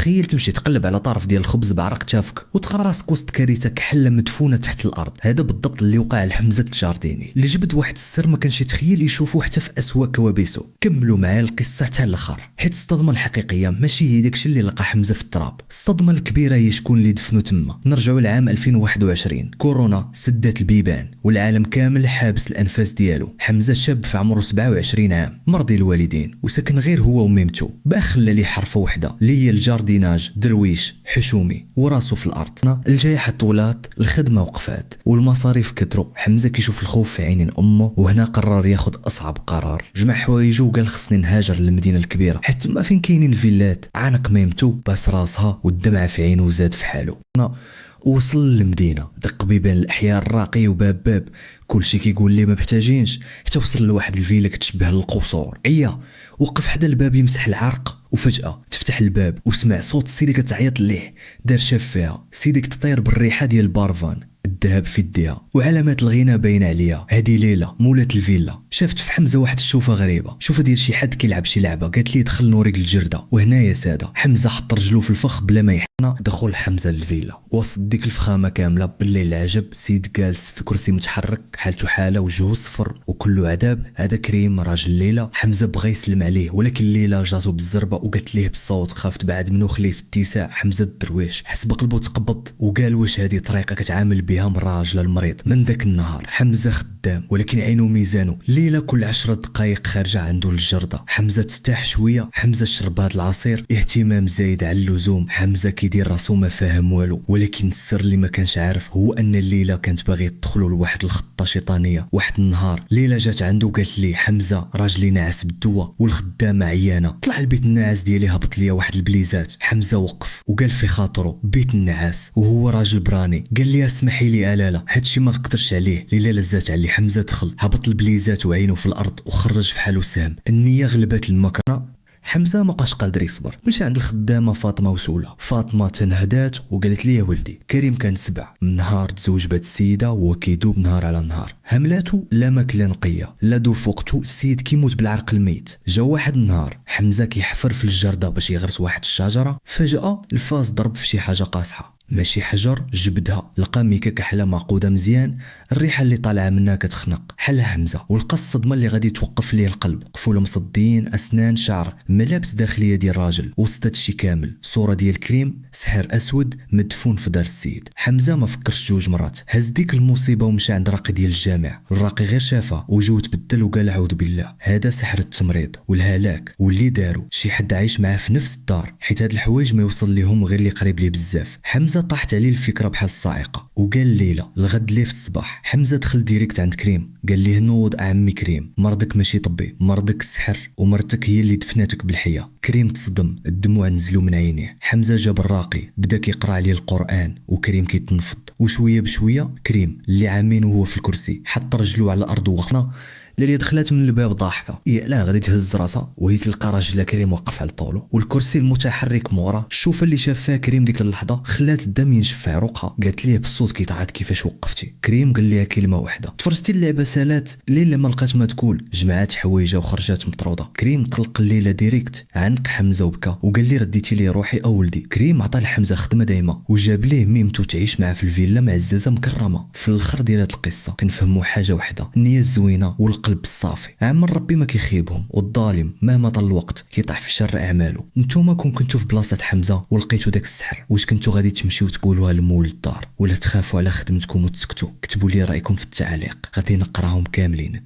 تخيل تمشي تقلب على طرف ديال الخبز بعرق تافك وتلقى راسك وسط كارثه كحله مدفونه تحت الارض. هذا بالضبط اللي وقع لحمزه الجارديني اللي جبد واحد السر ما كانش يتخيل يشوفه حتى في اسوأ كوابيسه. كملوا معايا القصه حتى الاخر، حيت الصدمه الحقيقيه ماشي هي داكشي اللي لقى حمزه في التراب. الصدمه الكبيره هي شكون اللي دفنو تما. نرجعوا لعام 2021، كورونا سدات البيبان والعالم كامل حابس الانفاس ديالو. حمزه شاب في عمره 27 عام، مرضي الوالدين وساكن غير هو وميمتو. با خلى ليه حرفه وحده اللي هي الجارديناج، درويش حشومي وراسو في الارض. الجائحه طولات، الخدمه وقفات والمصاريف كثروا. حمزه كيشوف الخوف في عينين امه، وهنا قرر ياخذ اصعب قرار. جمع حوايجه وقال خصني نهاجر للمدينه الكبيره حتى ما فين كاينين الفيلات. عانق ميمتو باس راسها والدمعه في عينه وزاد في حاله. وصل للمدينه، دق بيبان الاحياء الراقيه وباب باب كلشي كيقول لي ما محتاجينش، حتى وصل لواحد الفيلا كتشبه للقصور. وقف حدا الباب يمسح العرق، وفجاه تفتح الباب وسمع صوت سيدي كتعيط ليه. دار شاف فيها سيدي كتطير بالريحه ديال البارفان، الذهب في يديها وعلامات الغنى باينه عليها. هذه ليله مولات الفيلا شافت في حمزه واحد الشوفه غريبه، شوفه ديال شي حد كيلعب شي لعبه. قالت لي دخل نوريك الجرده. وهنا يا ساده حمزه حط رجلو في الفخ بلا ما يحنا. دخل حمزه للفيلا وسط ديك الفخامه كامله. بالليل العجب سيد جالس في كرسي متحرك، حالته حاله وجهه صفر وكله عذاب. هذا كريم راجل ليلى. حمزه بغى يسلم عليه ولكن ليلى جاتو بالزربه وقالت ليه بالصوت خافت بعد منو خليه في اتساع. حمزه الدرويش حس بقلبه تقبض وقال واش هذه طريقه كتعامل بها مع الراجل المريض؟ من ذاك النهار حمزه خدام ولكن عينه ميزانه. ليلى كل 10 دقائق خارجه عنده للجرده. حمزه تستاح شويه، حمزه شرب هذا العصير. اهتمام زايد على اللزوم. حمزه كيدير راسو ما فاهم والو، ولكن السر اللي ما كانش عارف هو ان ليلى كانت باغي تدخلوا لواحد الخطه شيطانيه. واحد النهار ليلى جات عنده وقالت لي حمزه راجلي ناعس بالدواء والخدامه عيانه، طلع البيت الناعس ديالي هبط ليا واحد البليزات. حمزه وقف وقال في خاطره بيت النعاس وهو راجل براني. قال لي اسمحي لي الاله هادشي ما نقدرش عليه. ليلى لزات عليه. حمزه دخل هبط البليزات وعينه في الارض وخرج في حاله سهم. النيه غلبت المكره. حمزه ما بقاش قادر يصبر، مشى عند الخدامه فاطمه وسوله. فاطمه تنهدات وقالت لي يا ولدي كريم كان سبع من نهار تزوج بهاد السيده وهو كيدوب نهار على نهار. هملاتو لا ماكله نقيه لا دو فوقتو، السيد كيموت بالعرق الميت. جا واحد النهار حمزه كيحفر في الجرده باش يغرس واحد الشجره، فجاه الفاس ضرب في شي حاجه قاصحه، ماشي حجر جبدها. لقى ميكا كحله معقوده مزيان، الريحه اللي طالعه منها كتخنق. حل حمزه ولقى الصدمه اللي غادي توقف ليه القلب. قفوله مصدين، اسنان، شعر، ملابس داخليه ديال الراجل. وسط هادشي كامل صوره ديال كريم، سحر اسود مدفون في دار السيد. حمزه ما فكرش جوج مرات، هز ديك المصيبه ومشى عند راقي ديال الجامع. الراقي غير شافها وجهه تبدل وقال اعوذ بالله، هذا سحر التمريض والهلاك. واللي دارو شي حد عايش معاه في نفس الدار، حيت هاد الحوايج ما يوصل ليهم غير اللي قريب ليه بزاف. حمزه طاحت عليه الفكره بحال الصاعقه وقال ليلى الغد ليه في الصباح. حمزه دخل ديريكت عند كريم قال ليه نوض عمي كريم، مرضك ماشي طبي، مرضك السحر ومرتك هي اللي دفناتك بالحياه. كريم تصدم، الدموع نزلوا من عينيه. حمزه جاب الراقي بدا كيقرا عليه القران وكريم كيتنفض. وشويه بشويه كريم اللي عامين وهو في الكرسي حط رجلو على الارض وغفنا. اللي دخلت من الباب ضاحكه، لا غادي تهز راسها وهي تلقى راجل كريم وقف على طولو والكرسي المتحرك مورا. الشوفه اللي شاف فيها كريم ديك اللحظه خلات الدم ينشف في عروقها. قالت ليه بالصوت كيتعاد كيفاش وقفتي؟ كريم قال ليها كلمه واحده، تفرجتي اللعبه سالات. ليلى ما لقات ما تقول، جمعات حوايجها وخرجات مطروده. كريم طلق الليله ديريكت، عنق حمزه وبكى وقال لي رديتي لي روحي او ولدي. كريم عطى لحمزه خدمه دايمه وجاب ليه ميمتو تعيش معاه في الفيلا معززه مكرمه. في الاخر ديال هاد القصه كنفهموا حاجه واحده، النيه الزوينه والقلب الصافي. عمل ربي ما كيخيبهم، والظالم مهما طال الوقت كيطيح في شر اعماله. نتوما كنتو في بلاصه حمزه ولقيتو داك السحر، واش كنتو غادي تمشيو تقولوها لمول الدار ولا تخافوا على خدمتكم وتسكتوا؟ كتبوا لي رايكم في التعليق، غادي نقراهم كاملين.